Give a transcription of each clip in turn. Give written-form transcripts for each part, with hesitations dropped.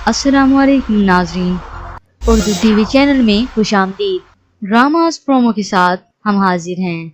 السلام علیکم ناظرین، اردو ٹی وی چینل میں خوش آمدید۔ ڈراماز پرومو کے ساتھ ہم حاضر ہیں۔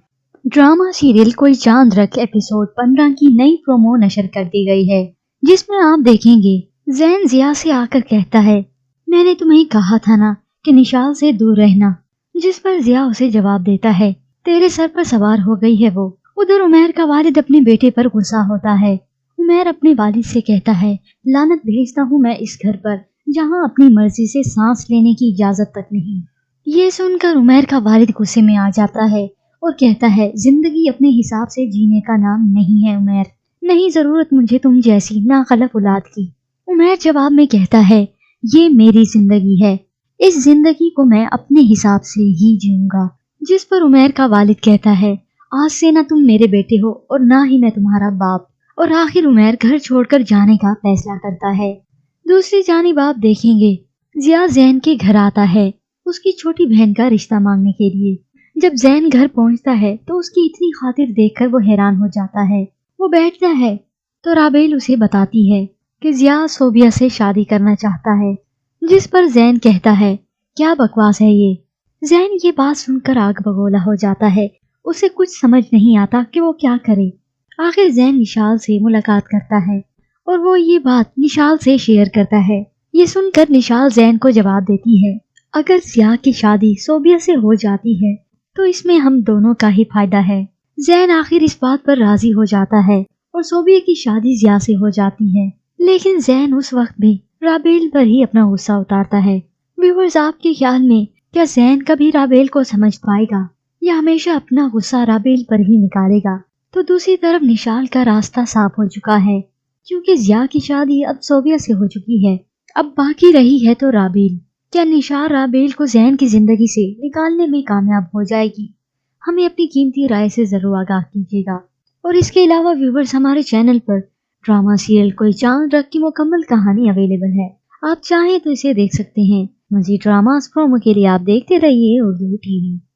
ڈرامہ سیریل کوئی چاند رکھ ایپیسوڈ 15 کی نئی پرومو نشر کر دی گئی ہے، جس میں آپ دیکھیں گے زین ضیا سے آ کر کہتا ہے میں نے تمہیں کہا تھا نا کہ نشال سے دور رہنا، جس پر ضیا اسے جواب دیتا ہے تیرے سر پر سوار ہو گئی ہے وہ۔ ادھر عمیر کا والد اپنے بیٹے پر غصہ ہوتا ہے۔ عمیر اپنے والد سے کہتا ہے لعنت بھیجتا ہوں میں اس گھر پر جہاں اپنی مرضی سے سانس لینے کی اجازت تک نہیں۔ یہ سن کر عمیر کا والد غصے میں آ جاتا ہے اور کہتا ہے زندگی اپنے حساب سے جینے کا نام نہیں ہے عمیر، نہیں ضرورت مجھے تم جیسی ناخلف اولاد کی۔ عمیر جواب میں کہتا ہے یہ میری زندگی ہے، اس زندگی کو میں اپنے حساب سے ہی جیوں گا، جس پر عمیر کا والد کہتا ہے آج سے نہ تم میرے بیٹے ہو اور نہ ہی میں تمہارا باپ۔ اور آخر عمیر گھر چھوڑ کر جانے کا فیصلہ کرتا ہے۔ دوسری جانب آپ دیکھیں گے ضیا زین کے گھر آتا ہے اس کی چھوٹی بہن کا رشتہ مانگنے کے لیے۔ جب زین گھر پہنچتا ہے تو اس کی اتنی خاطر دیکھ کر وہ حیران ہو جاتا ہے۔ وہ بیٹھتا ہے تو رابیل اسے بتاتی ہے کہ ضیا صوبیہ سے شادی کرنا چاہتا ہے، جس پر زین کہتا ہے کیا بکواس ہے یہ۔ زین یہ بات سن کر آگ بگولا ہو جاتا ہے، اسے کچھ سمجھ نہیں آتا کہ وہ کیا کرے۔ آخر زین نشال سے ملاقات کرتا ہے اور وہ یہ بات نشال سے شیئر کرتا ہے۔ یہ سن کر نشال زین کو جواب دیتی ہے اگر ضیا کی شادی صوبیہ سے ہو جاتی ہے تو اس میں ہم دونوں کا ہی فائدہ ہے۔ زین آخر اس بات پر راضی ہو جاتا ہے اور صوبیہ کی شادی ضیا سے ہو جاتی ہے، لیکن زین اس وقت بھی رابیل پر ہی اپنا غصہ اتارتا ہے۔ ویورز آپ کے خیال میں کیا زین کبھی رابیل کو سمجھ پائے گا یا ہمیشہ اپنا غصہ رابیل پر ہی نکالے گا؟ تو دوسری طرف نشال کا راستہ صاف ہو چکا ہے کیونکہ ضیا کی شادی اب صوبیہ سے ہو چکی ہے، اب باقی رہی ہے تو رابیل۔ کیا نشال رابیل کو زین کی زندگی سے نکالنے میں کامیاب ہو جائے گی؟ ہمیں اپنی قیمتی رائے سے ضرور آگاہ کیجیے گا۔ اور اس کے علاوہ ویورز ہمارے چینل پر ڈرامہ سیریل کوئی چاند رکھ کی مکمل کہانی اویلیبل ہے، آپ چاہیں تو اسے دیکھ سکتے ہیں۔ مزید ڈراماز پرومو کے لیے آپ دیکھتے رہیے اردو ٹی وی۔